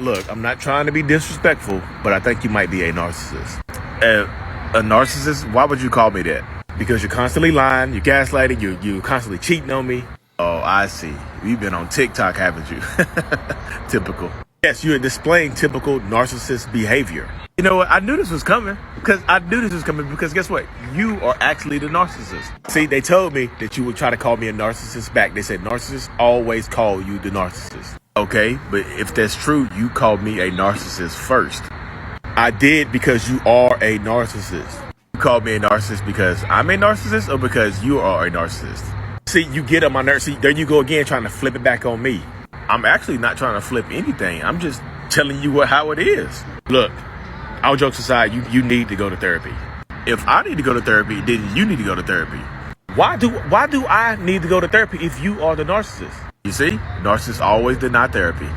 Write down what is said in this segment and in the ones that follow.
look, I'm not trying to be disrespectful, but I think you might be a narcissist. A narcissist? Why would you call me that? Because you're constantly lying, you're gaslighting, you're constantly cheating on me. Oh, I see. You've been on TikTok, haven't you? Typical. Yes, you're displaying typical narcissist behavior. You know what? I knew this was coming because guess what? You are actually the narcissist. See, they told me that you would try to call me a narcissist back. They said narcissists always call you the narcissist. Okay, but if that's true, you called me a narcissist first. I did because you are a narcissist. You called me a narcissist because I'm a narcissist or because you are a narcissist? See, you get on my nerves. See, there you go again trying to flip it back on me. I'm actually not trying to flip anything. I'm just telling you how it is. Look, all jokes aside, you need to go to therapy. If I need to go to therapy, then you need to go to therapy. Why do I need to go to therapy if you are the narcissist? You see, narcissists always deny therapy.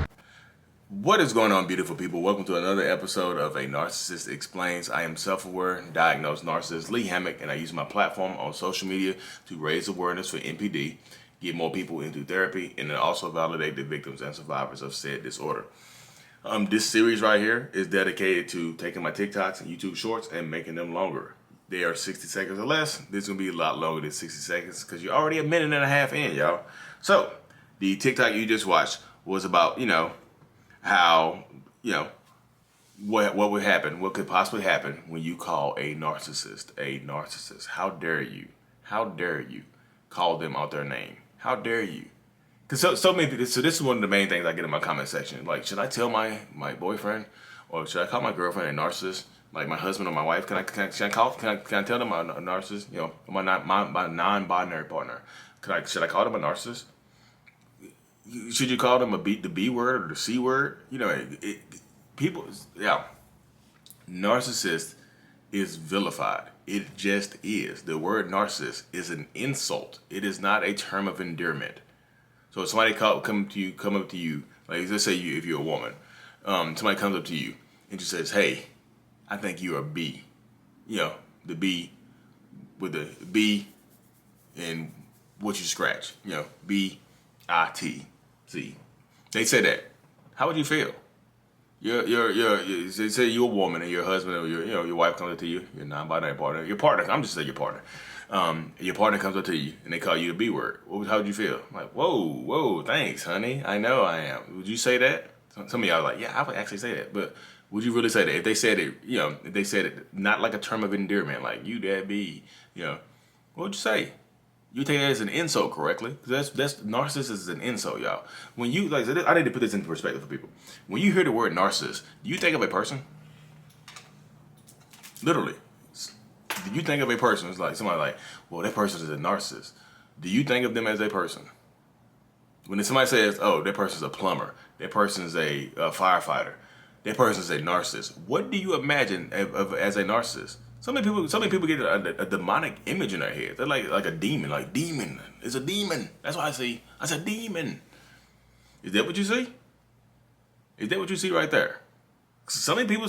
What is going on, beautiful people? Welcome to another episode of A Narcissist Explains. I am self-aware, diagnosed narcissist Lee Hammock, and I use my platform on social media to raise awareness for NPD, get more people into therapy, and then also validate the victims and survivors of said disorder. This series right here is dedicated to taking my TikToks and YouTube shorts and making them longer. They are 60 seconds or less. This is going to be a lot longer than 60 seconds because you're already a minute and a half in, y'all. So, the TikTok you just watched was about, how, what would happen, what could possibly happen when you call a narcissist a narcissist. How dare you? How dare you call them out their name? How dare you? Because so this is one of the main things I get in my comment section. Like, should I tell my boyfriend or should I call my girlfriend a narcissist? Like my husband or my wife? Can I tell them I'm a narcissist? My non-binary partner. Should I call them a narcissist? Should you call them the B word or the C word? Narcissist is vilified. It just is. The word narcissist is an insult. It is not a term of endearment. So if somebody come up to you, like let's say if you're a woman, somebody comes up to you and just says, "Hey, I think you're a B." The B with the B and what you scratch. B-I-T. See, they say that. How would you feel? They say you're a woman and your husband or your wife comes up to you, your non-binary partner, your partner. I'm just saying your partner. Your partner comes up to you and they call you the B word. How would you feel? Like, whoa, thanks, honey. I know I am. Would you say that? Some of y'all are like, yeah, I would actually say that. But would you really say that? If they said it, if they said it not like a term of endearment, like you that B, what would you say? You take that as an insult, correctly? That's narcissist is an insult, y'all. When you I need to put this into perspective for people. When you hear the word narcissist, do you think of a person? Literally, do you think of a person? It's like somebody like, well, that person is a narcissist. Do you think of them as a person? When somebody says, oh, that person's a plumber, that person's a firefighter, that person's a narcissist, what do you imagine as a narcissist? So many people get a demonic image in their head. They're like a demon. Like, demon. It's a demon. That's what I see. I said demon. Is that what you see? Is that what you see right there? So many people,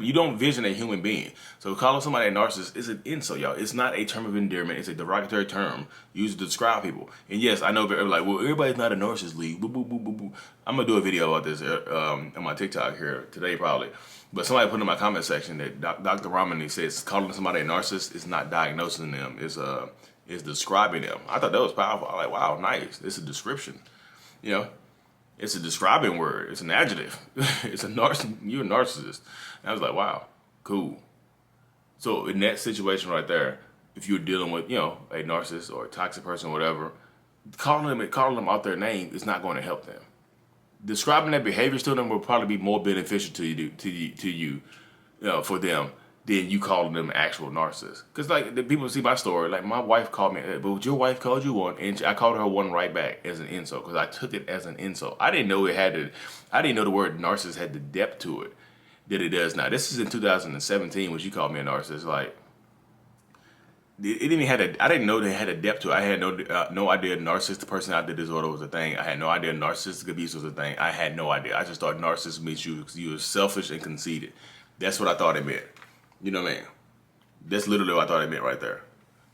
you don't vision a human being. So calling somebody a narcissist is an insult, y'all. It's not a term of endearment. It's a derogatory term used to describe people. And yes, I know they're like, well, everybody's not a narcissist, Lee. Boo, boo, boo, boo, boo. I'm going to do a video about this on my TikTok here today, probably. But somebody put in my comment section that Dr. Romani says calling somebody a narcissist is not diagnosing them, is describing them. I thought that was powerful. I'm like, wow, nice. It's a description. It's a describing word. It's an adjective. You're a narcissist. And I was like, wow, cool. So in that situation right there, if you're dealing with, a narcissist or a toxic person or whatever, calling them out their name is not going to help them. Describing their behaviors to them will probably be more beneficial to you, for them than you calling them actual narcissists. Because like the people see my story, like my wife called me, but your wife called you one, and I called her one right back as an insult because I took it as an insult. I didn't know the word narcissist had the depth to it that it does now. This is in 2017 when she called me a narcissist. Like, it didn't I didn't know they had a depth to it. I had no idea narcissistic personality disorder was a thing. I had no idea narcissistic abuse was a thing. I had no idea. I just thought narcissist means you were selfish and conceited. That's what I thought it meant. You know what I mean? That's literally what I thought it meant right there.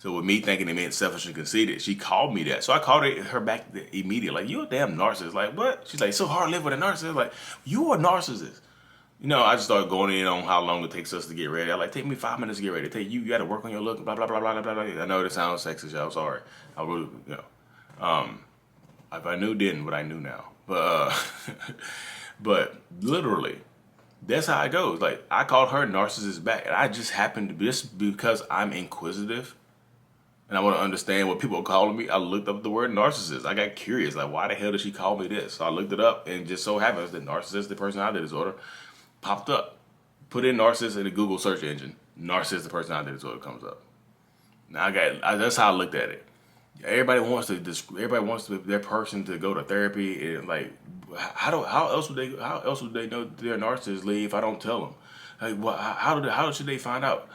So with me thinking it meant selfish and conceited, she called me that. So I called her back immediately, like, you a damn narcissist. Like, what? She's like, it's so hard to live with a narcissist. Like, you a narcissist. You know, I just started going in on how long it takes us to get ready. I like, take me 5 minutes to get ready. Take you got to work on your look, blah, blah, blah, blah, blah, blah. I know this sounds sexist, y'all. Sorry. I really, you know. If I knew then, what I knew now. But, but literally, that's how it goes. Like, I called her narcissist back. And I just happened to, just because I'm inquisitive, and I want to understand what people are calling me, I looked up the word narcissist. I got curious, like, why the hell did she call me this? So I looked it up, and just so happens that narcissistic personality disorder popped up. Put in narcissist in the Google search engine. Narcissistic personality disorder comes up. Now that's how I looked at it. Everybody wants their person to go to therapy, and like, how else would they know they're a narcissist, Lee, if I don't tell them? Like, well, how should they find out?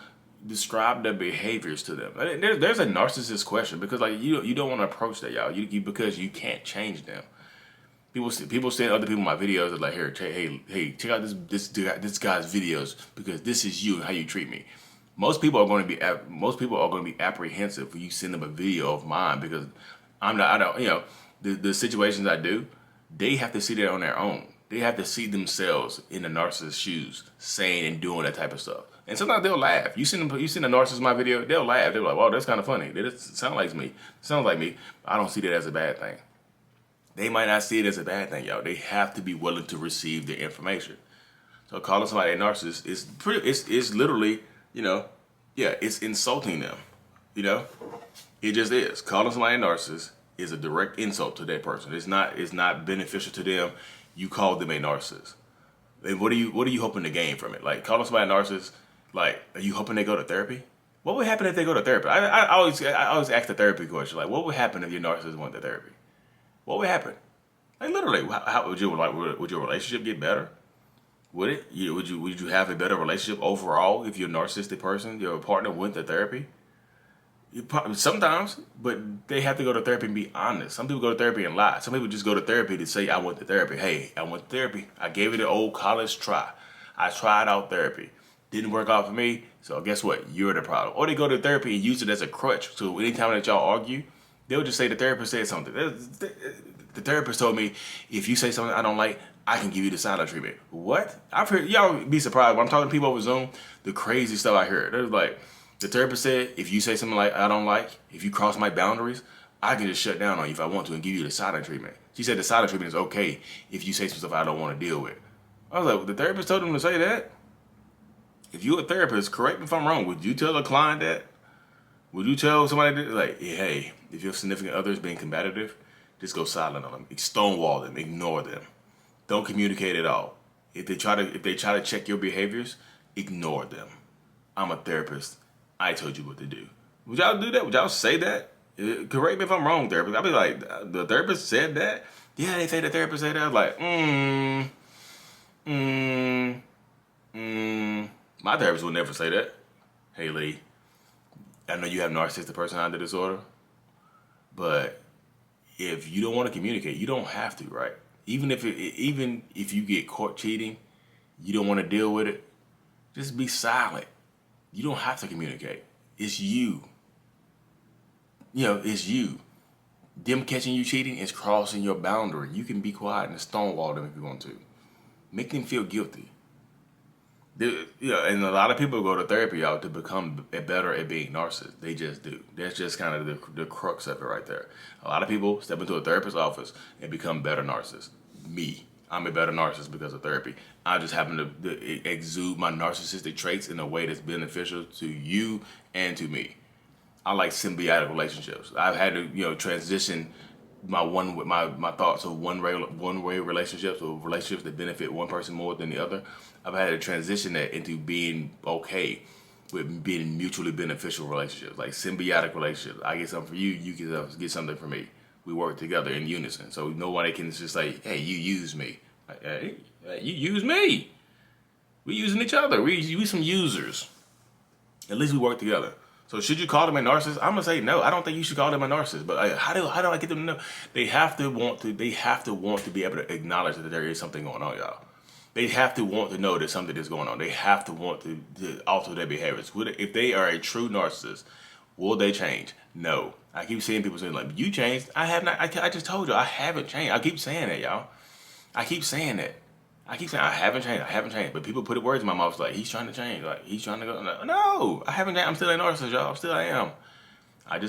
Describe their behaviors to them. There's a narcissist question, because like you don't want to approach that, y'all. Because you can't change them. People send other people my videos. They're like, hey, check out this guy's videos, because this is you and how you treat me. Most people are going to be apprehensive when you send them a video of mine, because the situations I do, they have to see that on their own. They have to see themselves in the narcissist's shoes, saying and doing that type of stuff. And sometimes they'll laugh. You send a narcissist my video, they'll laugh. They're like, "Wow, that's kind of funny. That sounds like me. Sounds like me." I don't see that as a bad thing. They might not see it as a bad thing, y'all. They have to be willing to receive the information. So calling somebody a narcissist is literally, it's insulting them. It just is. Calling somebody a narcissist is a direct insult to that person. It's not beneficial to them. You called them a narcissist. And what are you hoping to gain from it? Like, calling somebody a narcissist, like, are you hoping they go to therapy? What would happen if they go to therapy? I always ask the therapy question, like, what would happen if your narcissist went to therapy? What would happen? Like, literally, how would your relationship get better? Would it? Would you have a better relationship overall if your narcissistic person, your partner, went to therapy? Sometimes, but they have to go to therapy and be honest. Some people go to therapy and lie. Some people just go to therapy to say, I went to therapy. Hey, I went to therapy. I gave it an old college try. I tried out therapy. Didn't work out for me, so guess what? You're the problem. Or they go to therapy and use it as a crutch. So anytime that y'all argue, they'll just say the therapist said something. The therapist told me, if you say something I don't like, I can give you the silent treatment. What? I've heard, y'all be surprised when I'm talking to people over Zoom, the crazy stuff I hear. They're like, the therapist said, if you say something like I don't like, if you cross my boundaries, I can just shut down on you if I want to and give you the silent treatment. She said the silent treatment is okay if you say some stuff I don't want to deal with. I was like, well, the therapist told them to say that? If you're a therapist, correct me if I'm wrong, would you tell a client that? Would you tell somebody that, like, hey, if your significant other is being combative, just go silent on them, stonewall them, ignore them, don't communicate at all. If they try to check your behaviors, ignore them. I'm a therapist. I told you what to do. Would y'all do that? Would y'all say that? Correct me if I'm wrong, therapist. I'll be like, the therapist said that? Yeah, they say the therapist said that. I was like, My therapist would never say that. Hey, Lee, I know you have narcissistic personality disorder, but if you don't want to communicate, you don't have to, right? Even if you get caught cheating, you don't want to deal with it, just be silent. You don't have to communicate. It's you. It's you. Them catching you cheating is crossing your boundary. You can be quiet and stonewall them if you want to. Make them feel guilty. And a lot of people go to therapy, y'all, to become better at being narcissists. They just do. That's just kind of the crux of it right there. A lot of people step into a therapist's office and become better narcissists. Me. I'm a better narcissist because of therapy. I just happen to exude my narcissistic traits in a way that's beneficial to you and to me. I like symbiotic relationships. I've had to, transition my thoughts of one way relationships, or relationships that benefit one person more than the other. I've had to transition that into being okay with being mutually beneficial relationships, like symbiotic relationships. I get something for you, you get something for me. We work together in unison, so nobody can just say, "Hey, you use me." Like, hey, you use me. We using each other. We some users. At least we work together. So should you call them a narcissist? I'm gonna say no. I don't think you should call them a narcissist. But how do I get them to know? They have to want to be able to acknowledge that there is something going on, y'all. They have to want to know that something is going on. They have to want to alter their behaviors. If they are a true narcissist, Will they change? No. I keep seeing people saying like, you changed. I have not. I just told you I haven't changed. I keep saying that, y'all. I keep saying that. I keep saying I haven't changed. I haven't changed. But people put words in my mouth like, he's trying to change. Like, he's trying to go. No, I haven't changed. I'm still a narcissist, y'all. I am. I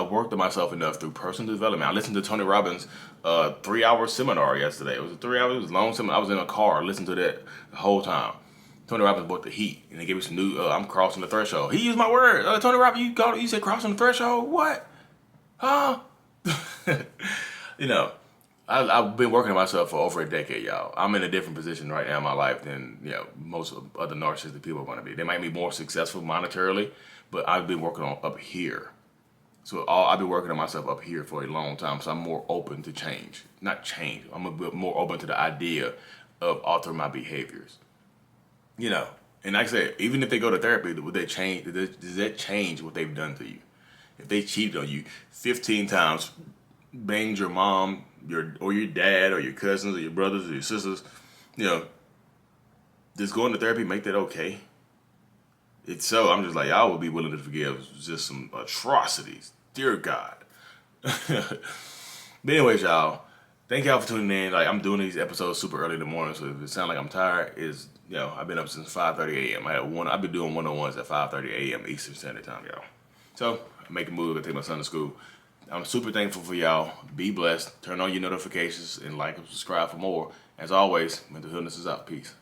worked on myself enough through personal development. I listened to Tony Robbins' 3-hour seminar yesterday. It was 3 hours. It was a long seminar. I was in a car listening to that the whole time. Tony Robbins brought the heat, and they gave me some new. I'm crossing the threshold. He used my word. Tony Robbins, you said crossing the threshold. What? Huh? You know, I've been working on myself for over a decade, y'all. I'm in a different position right now in my life than most of other narcissistic people are going to be. They might be more successful monetarily, but I've been working on up here. So I've been working on myself up here for a long time, so I'm more open to change. Not change. I'm a bit more open to the idea of altering my behaviors. You know, and like I said, even if they go to therapy, would they change? Does that change what they've done to you? If they cheated on you 15 times, banged your mom, your dad, or your cousins, or your brothers, or your sisters, does going to therapy make that okay? It's so, I'm just like, y'all would be willing to forgive just some atrocities. Dear God. But anyways, y'all, thank y'all for tuning in. Like, I'm doing these episodes super early in the morning, so if it sounds like I'm tired, I've been up since 5:30 a.m. I've been doing one-on-ones at 5:30 a.m. Eastern Standard Time, y'all. So, I make a move, I take my son to school. I'm super thankful for y'all. Be blessed. Turn on your notifications and like and subscribe for more. As always, mental illness is out. Peace.